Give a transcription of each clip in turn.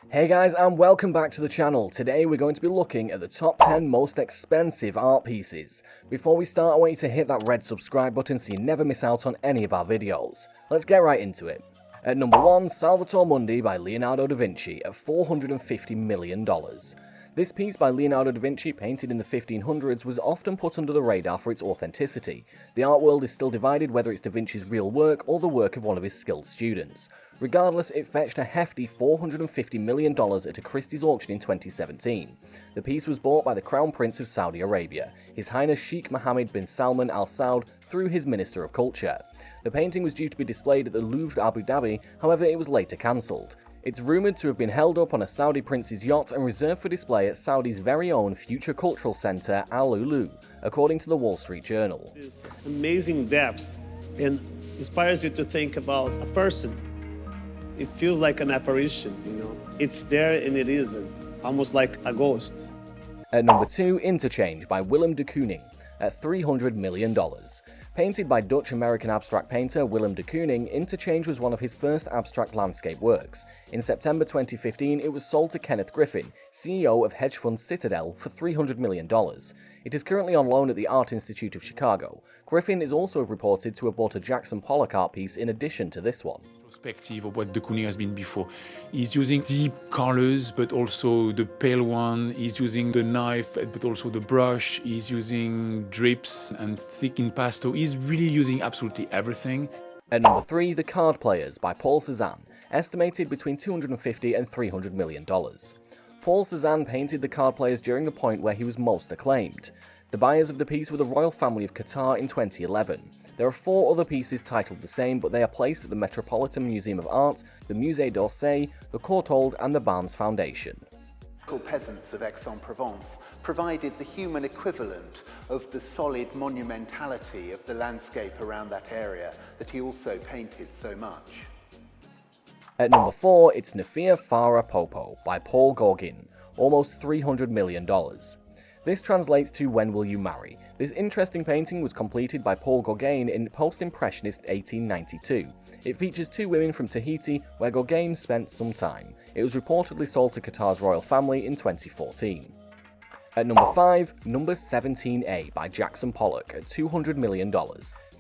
Hey guys, and welcome back to the channel. Today we're going to be looking at the top 10 most expensive art pieces. Before we start, I want you to hit that red subscribe button so you never miss out on any of our videos. Let's get right into it. At number 1, Salvator Mundi by Leonardo da Vinci at $450 million. This piece by Leonardo da Vinci, painted in the 1500s, was often put under the radar for its authenticity. The art world is still divided whether it's da Vinci's real work or the work of one of his skilled students. Regardless, it fetched a hefty $450 million at a Christie's auction in 2017. The piece was bought by the Crown Prince of Saudi Arabia, His Highness Sheikh Mohammed bin Salman Al Saud, through his Minister of Culture. The painting was due to be displayed at the Louvre Abu Dhabi, however it was later cancelled. It's rumoured to have been held up on a Saudi prince's yacht and reserved for display at Saudi's very own future cultural centre Al Ulu, according to the Wall Street Journal. This amazing depth and inspires you to think about a person. It feels like an apparition, It's there and it isn't, almost like a ghost. At number 2, Interchange by Willem de Kooning at $300 million. Painted by Dutch-American abstract painter Willem de Kooning, Interchange was one of his first abstract landscape works. In September 2015, it was sold to Kenneth Griffin, CEO of hedge fund Citadel, for $300 million. It is currently on loan at the Art Institute of Chicago. Griffin is also reported to have bought a Jackson Pollock art piece in addition to this one. Perspective of what de Kooning has been before. He's using deep colors, but also the pale one. He's using the knife, but also the brush. He's using drips and thick impasto. He's really using absolutely everything. At number 3, The Card Players by Paul Cézanne, estimated between $250 and $300 million. Paul Cézanne painted the card players during the point where he was most acclaimed. The buyers of the piece were the royal family of Qatar in 2011. There are 4 other pieces titled the same, but they are placed at the Metropolitan Museum of Art, the Musée d'Orsay, the Courtauld and the Barnes Foundation. Peasants of Aix-en-Provence provided the human equivalent of the solid monumentality of the landscape around that area that he also painted so much. At number 4, it's Nefer Farah Popo by Paul Gauguin, almost $300 million. This translates to When Will You Marry? This interesting painting was completed by Paul Gauguin in post-impressionist 1892. It features 2 women from Tahiti, where Gauguin spent some time. It was reportedly sold to Qatar's royal family in 2014. At number 5, Number 17A by Jackson Pollock at $200 million.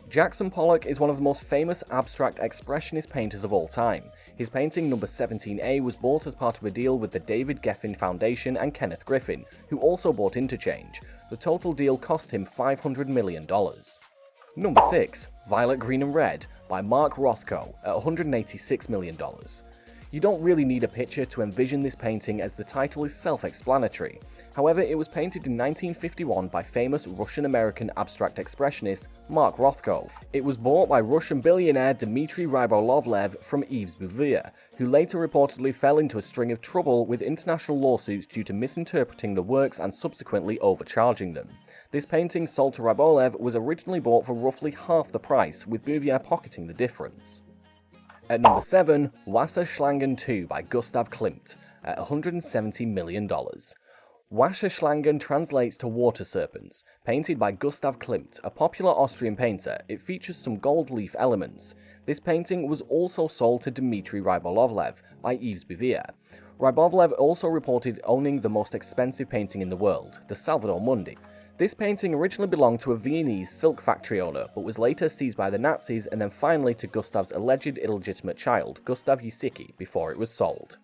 Jackson Pollock is one of the most famous abstract expressionist painters of all time. His painting Number 17A was bought as part of a deal with the David Geffen Foundation and Kenneth Griffin, who also bought Interchange. The total deal cost him $500 million. Number 6, Violet, Green and Red by Mark Rothko at $186 million. You don't really need a picture to envision this painting, as the title is self-explanatory. However, it was painted in 1951 by famous Russian-American abstract expressionist Mark Rothko. It was bought by Russian billionaire Dmitry Rybolovlev from Yves Bouvier, who later reportedly fell into a string of trouble with international lawsuits due to misinterpreting the works and subsequently overcharging them. This painting, sold to Rybolovlev, was originally bought for roughly half the price, with Bouvier pocketing the difference. At number 7, Wasserschlangen 2 by Gustav Klimt at $170 million. Wasserschlangen translates to water serpents. Painted by Gustav Klimt, a popular Austrian painter, it features some gold leaf elements. This painting was also sold to Dmitry Rybolovlev by Yves Bouvier. Rybolovlev also reported owning the most expensive painting in the world, the Salvator Mundi. This painting originally belonged to a Viennese silk factory owner, but was later seized by the Nazis and then finally to Gustav's alleged illegitimate child, Gustav Yusicki, before it was sold.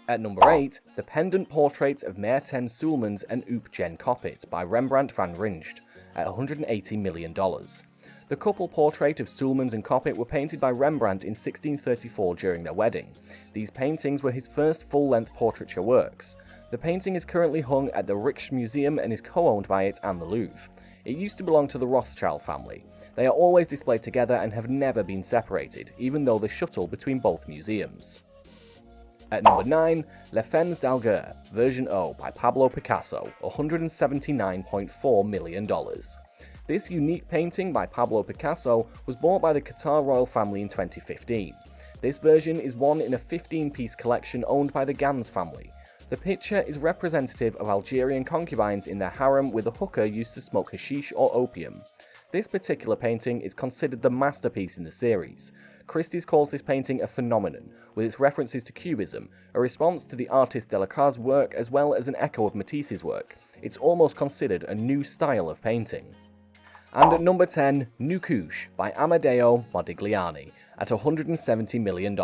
At number 8, The Pendant Portraits of Maerten Soelmans and Oop Jen Koppit by Rembrandt van Rijn at $180 million. The couple portrait of Soelmans and Koppit were painted by Rembrandt in 1634 during their wedding. These paintings were his first full-length portraiture works. The painting is currently hung at the Rijksmuseum and is co-owned by it and the Louvre. It used to belong to the Rothschild family. They are always displayed together and have never been separated, even though they shuttle between both museums. At number 9, Les Fins d'Alger, version O by Pablo Picasso, $179.4 million. This unique painting by Pablo Picasso was bought by the Qatar royal family in 2015. This version is one in a 15-piece collection owned by the Gans family. The picture is representative of Algerian concubines in their harem, with a hooker used to smoke hashish or opium. This particular painting is considered the masterpiece in the series. Christie's calls this painting a phenomenon, with its references to Cubism, a response to the artist Delacroix's work as well as an echo of Matisse's work. It's almost considered a new style of painting. And at number 10, Nukush by Amedeo Modigliani at $170 million.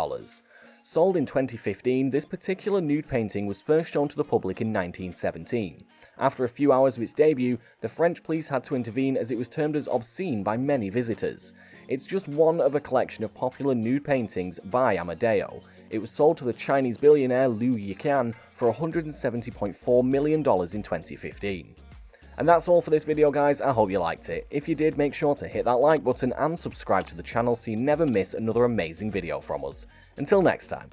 Sold in 2015, this particular nude painting was first shown to the public in 1917. After a few hours of its debut, the French police had to intervene as it was termed as obscene by many visitors. It's just one of a collection of popular nude paintings by Amedeo. It was sold to the Chinese billionaire Liu Yiqian for $170.4 million in 2015. And that's all for this video, guys. I hope you liked it. If you did, make sure to hit that like button and subscribe to the channel so you never miss another amazing video from us. Until next time.